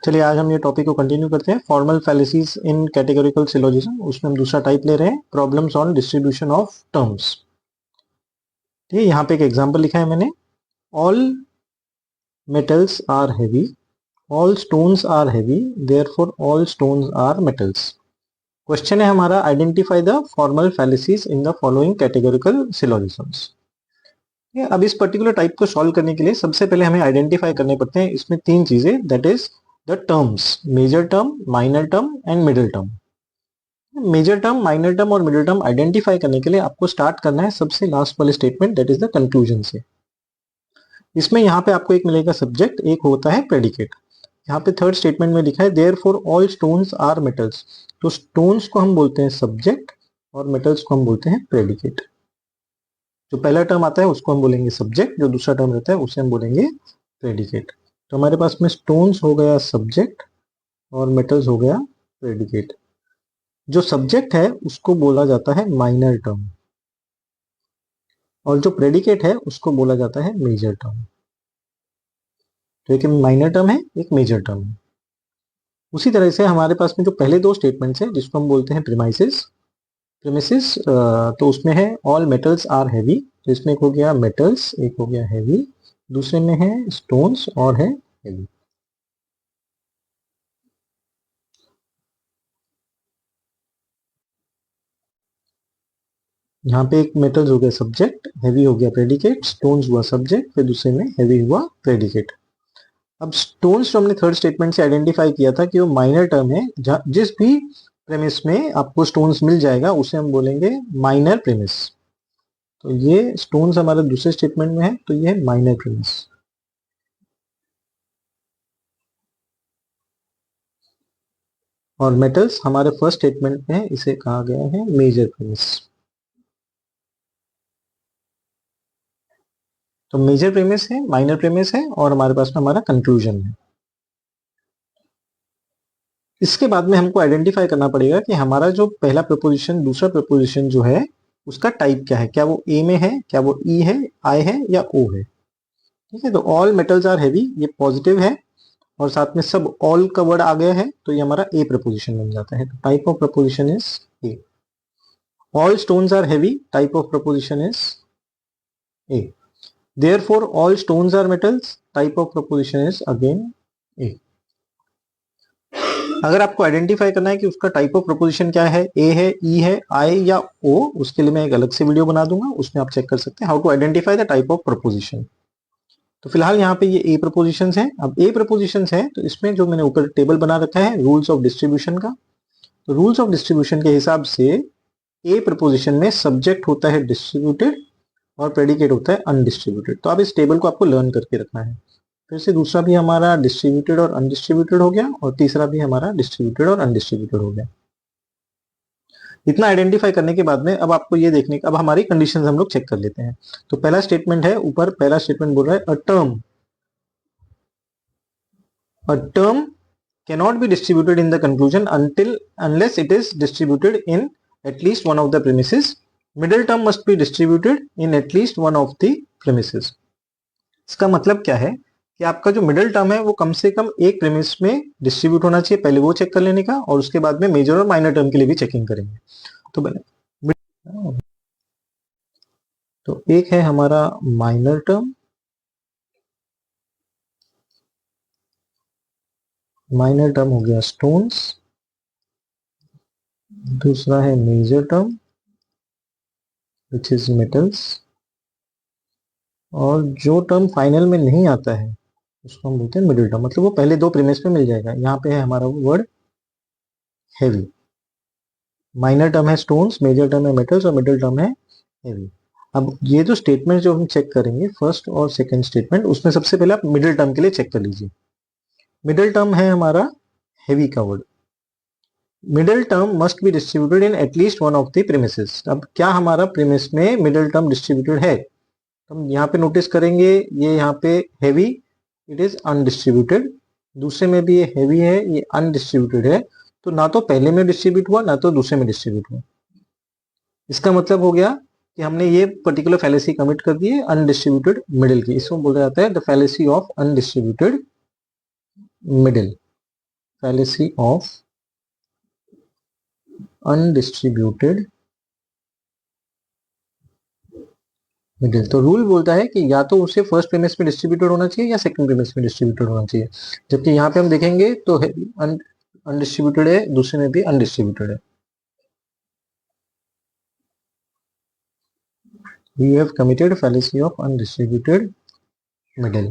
चलिए आज हम ये टॉपिक को कंटिन्यू करते हैं। Formal fallacies in categorical syllogism, उसमें हम दूसरा टाइप ले रहे हैं, problems on distribution of terms. ठीक है, यहाँ पे एक एग्जांपल लिखा है मैंने। All metals are heavy, all stones are heavy, therefore all stones are metals. Question है हमारा, identify the formal fallacies in the following categorical syllogisms. अब इस पर्टिकुलर टाइप को सॉल्व करने के लिए सबसे पहले हमें आइडेंटिफाई करने पड़ते हैं इसमें तीन चीजें, that is the terms, major term, minor term and middle term. Major term, minor term और मिडिल टर्म आइडेंटिफाई करने के लिए आपको स्टार्ट करना है सबसे लास्ट वाले statement, that is the conclusion से। इसमें यहाँ पे आपको एक मिलेगा सब्जेक्ट, एक होता है प्रेडिकेट। यहाँ पे थर्ड स्टेटमेंट में लिखा है therefore all stones are metals. तो स्टोन्स को हम बोलते हैं सब्जेक्ट और मेटल्स को हम बोलते हैं प्रेडिकेट। जो पहला टर्म आता है उसको हम बोलेंगे सब्जेक्ट, जो दूसरा टर्म रहता है उसे हम बोलेंगे प्रेडिकेट। तो हमारे पास में स्टोन्स हो गया सब्जेक्ट और मेटल्स हो गया प्रेडिकेट। जो सब्जेक्ट है उसको बोला जाता है माइनर टर्म और जो प्रेडिकेट है उसको बोला जाता है मेजर टर्म। तो एक माइनर टर्म है, एक मेजर टर्म है। उसी तरह से हमारे पास में जो पहले दो स्टेटमेंट्स हैं जिसको हम बोलते हैं प्रीमिसेस, तो उसमें है ऑल मेटल्स आर हैवी। तो इसमें एक हो गया मेटल्स, एक हो गया हैवी, दूसरे में है स्टोन्स और है हैवी। यहाँ पे एक मेटल्स हो गया सब्जेक्ट, हैवी हो गया प्रेडिकेट, स्टोन्स हुआ सब्जेक्ट, फिर दूसरे में हैवी हुआ प्रेडिकेट। अब स्टोन्स जो हमने थर्ड स्टेटमेंट से आइडेंटिफाई किया था कि वो माइनर टर्म है, जिस भी प्रेमिस में आपको स्टोन्स मिल जाएगा उसे हम बोलेंगे माइनर प्रेमिस। तो ये स्टोन्स हमारे दूसरे स्टेटमेंट में है, तो ये है माइनर प्रेमिस। और मेटल्स हमारे फर्स्ट स्टेटमेंट में है, इसे कहा गया है मेजर प्रेमिस। तो मेजर प्रेमिस है, माइनर प्रेमिस है और हमारे पास में हमारा कंक्लूजन है। इसके बाद में हमको आइडेंटिफाई करना पड़ेगा कि हमारा जो पहला प्रपोजिशन, दूसरा प्रपोजिशन जो है उसका टाइप क्या है, क्या वो ए में है, क्या वो ई है, आई है या ओ है। ठीक है, तो ऑल मेटल्स आर हैवी ये पॉजिटिव है और साथ में सब ऑल का वर्ड आ गया है, तो ये हमारा ए प्रपोजिशन बन जाता है। तो type of proposition is A. All stones are heavy, type of proposition is A. Therefore all stones are metals, type of proposition is again A. अगर आपको आइडेंटिफाई करना है कि उसका टाइप ऑफ प्रपोजिशन क्या है, ए है, ई है, आई या ओ, उसके लिए मैं एक अलग से वीडियो बना दूंगा, उसमें आप चेक कर सकते हैं how to identify the type of proposition. तो फिलहाल यहाँ पे ये ए प्रपोजिशन है। अब ए प्रपोजिशन है तो इसमें जो मैंने ऊपर टेबल बना रखा है रूल्स ऑफ डिस्ट्रीब्यूशन का, तो रूल्स ऑफ डिस्ट्रीब्यूशन के हिसाब से ए प्रपोजिशन में सब्जेक्ट होता है डिस्ट्रीब्यूटेड और प्रेडिकेट होता है अनडिस्ट्रीब्यूटेड। तो अब इस टेबल को आपको लर्न करके रखना है। फिर से दूसरा भी हमारा डिस्ट्रीब्यूटेड और अनडिस्ट्रीब्यूटेड हो गया और तीसरा भी हमारा डिस्ट्रीब्यूटेड और अनडिस्ट्रीब्यूटेड हो गया। इतना आइडेंटिफाई करने के बाद में अब आपको ये देखने का, अब हमारी कंडीशंस हम लोग चेक कर लेते हैं। तो पहला स्टेटमेंट है, ऊपर पहला स्टेटमेंट बोल रहा है a term cannot be distributed in the conclusion unless it is distributed in at least one of the premises. Middle term must be distributed in at least one of the premises. इसका मतलब क्या है कि आपका जो middle term है वो कम से कम एक प्रेमिस में डिस्ट्रीब्यूट होना चाहिए, पहले वो चेक कर लेने का, और उसके बाद में मेजर और माइनर टर्म के लिए भी चेकिंग करेंगे। तो एक है हमारा माइनर टर्म, माइनर टर्म हो गया स्टोन्स, दूसरा है major term which is metals, और जो टर्म फाइनल में नहीं आता है उसको हम बोलते हैं मिडिल टर्म, मतलब वो पहले दो प्रीमिस में मिल जाएगा। यहाँ पे है हमारा वर्ड हैवी। माइनर टर्म है स्टोन्स, मेजर टर्म है मेटल्स और मिडिल टर्म है हैवी। अब ये जो स्टेटमेंट जो हम चेक करेंगे फर्स्ट और सेकंड स्टेटमेंट, उसमें सबसे पहले आप मिडिल टर्म के लिए चेक कर लीजिए। मिडिल टर्म है हमारा हैवी का word. Middle term must be distributed in at least one of the premises. अब क्या हमारा प्रीमिस में मिडिल टर्म डिस्ट्रीब्यूटेड है, तो हम यहाँ पे नोटिस करेंगे ये यहाँ पे हैवी, इट इज अनडिस्ट्रीब्यूटेड, दूसरे में भी ये हैवी है, ये अनडिस्ट्रीब्यूटेड है। तो ना तो पहले में डिस्ट्रीब्यूट हुआ ना तो दूसरे में डिस्ट्रीब्यूट हुआ। इसका मतलब हो गया कि हमने ये पर्टिकुलर फैलेसी कमिट कर दी है अनडिस्ट्रीब्यूटेड मिडिल की। इसको बोला जाता है the fallacy of undistributed middle. fallacy of undistributed middle. तो रूल बोलता है कि या तो उसे फर्स्ट प्रीमिस में डिस्ट्रीब्यूटेड होना चाहिए या सेकंड प्रीमिस में डिस्ट्रीब्यूटेड होना चाहिए, जबकि यहाँ पे हम देखेंगे तो अनडिस्ट्रीब्यूटेड है, दूसरे में भी अनडिस्ट्रीब्यूटेड है। We have committed fallacy of undistributed middle.